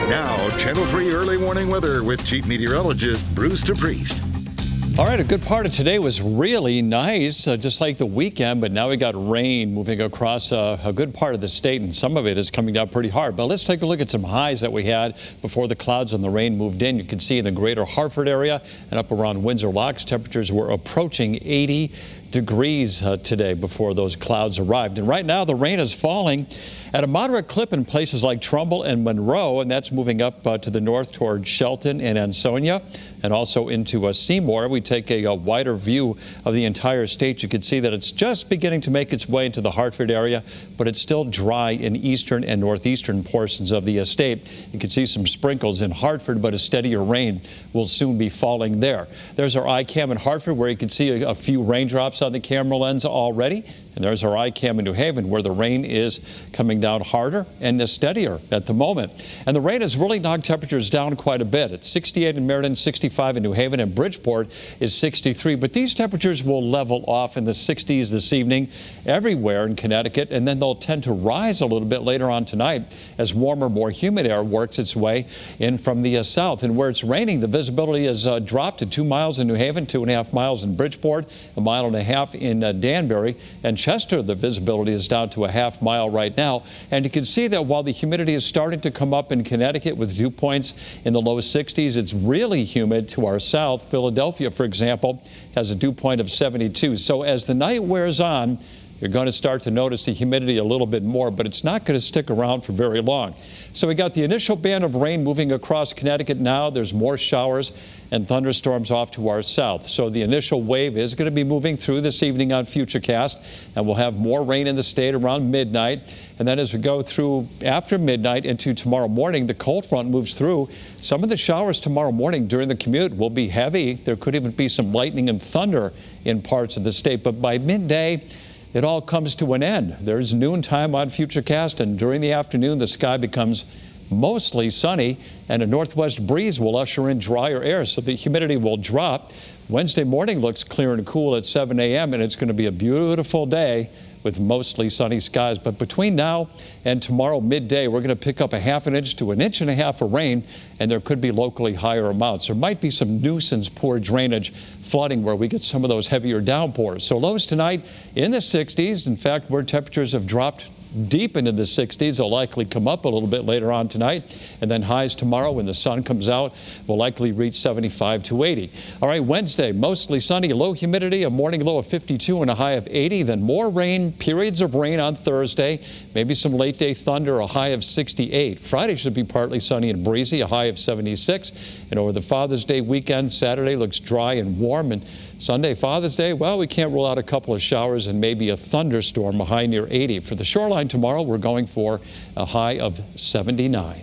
Now, Channel 3 early morning weather with Chief Meteorologist Bruce DePriest. All right, a good part of today was really nice, just like the weekend, but now we got rain moving across a good part of the state, and some of it is coming down pretty hard. But let's take a look at some highs that we had before the clouds and the rain moved in. You can see in the greater Hartford area and up around Windsor Locks, temperatures were approaching 80 degrees today before those clouds arrived. And right now the rain is falling at a moderate clip in places like Trumbull and Monroe, and that's moving up to the north toward Shelton and Ansonia and also into Seymour. We take a wider view of the entire state. You can see that it's just beginning to make its way into the Hartford area, but it's still dry in eastern and northeastern portions of the state. You can see some sprinkles in Hartford, but a steadier rain will soon be falling there. There's our iCam in Hartford, where you can see a few raindrops on the camera lens already. And there's our iCam in New Haven, where the rain is coming down harder and steadier at the moment. And the rain has really knocked temperatures down quite a bit. It's 68 in Meriden, 65 in New Haven, and Bridgeport is 63. But these temperatures will level off in the 60s this evening everywhere in Connecticut, and then they'll tend to rise a little bit later on tonight as warmer, more humid air works its way in from the south. And where it's raining, the visibility has dropped to 2 miles in New Haven, 2.5 miles in Bridgeport, 1.5 miles in Danbury, and Chester. The visibility is down to a half mile right now. And you can see that while the humidity is starting to come up in Connecticut with dew points in the low 60s, it's really humid to our south. Philadelphia, for example, has a dew point of 72. So as the night wears on, you're going to start to notice the humidity a little bit more, but it's not going to stick around for very long. So we got the initial band of rain moving across Connecticut now. There's more showers and thunderstorms off to our south. So the initial wave is going to be moving through this evening on Futurecast, and we'll have more rain in the state around midnight. And then as we go through after midnight into tomorrow morning, the cold front moves through. Some of the showers tomorrow morning during the commute will be heavy. There could even be some lightning and thunder in parts of the state, but by midday, it all comes to an end. There's noontime on Futurecast, and during the afternoon, the sky becomes mostly sunny, and a northwest breeze will usher in drier air, so the humidity will drop. Wednesday morning looks clear and cool at 7 a.m., and it's going to be a beautiful day with mostly sunny skies. But between now and tomorrow midday, we're going to pick up a ½ inch to 1.5 inches of rain, and there could be locally higher amounts. There might be some nuisance poor drainage flooding where we get some of those heavier downpours. So lows tonight in the 60s. In fact, where temperatures have dropped deep into the 60s. They'll likely come up a little bit later on tonight, and then highs tomorrow when the sun comes out will likely reach 75 to 80. All right, Wednesday, mostly sunny, low humidity, a morning low of 52 and a high of 80. Then more rain, periods of rain on Thursday, maybe some late day thunder, a high of 68. Friday should be partly sunny and breezy, a high of 76. And over the Father's Day weekend, Saturday looks dry and warm, and Sunday, Father's Day, well, we can't rule out a couple of showers and maybe a thunderstorm, a high near 80. For the shoreline tomorrow, we're going for a high of 79.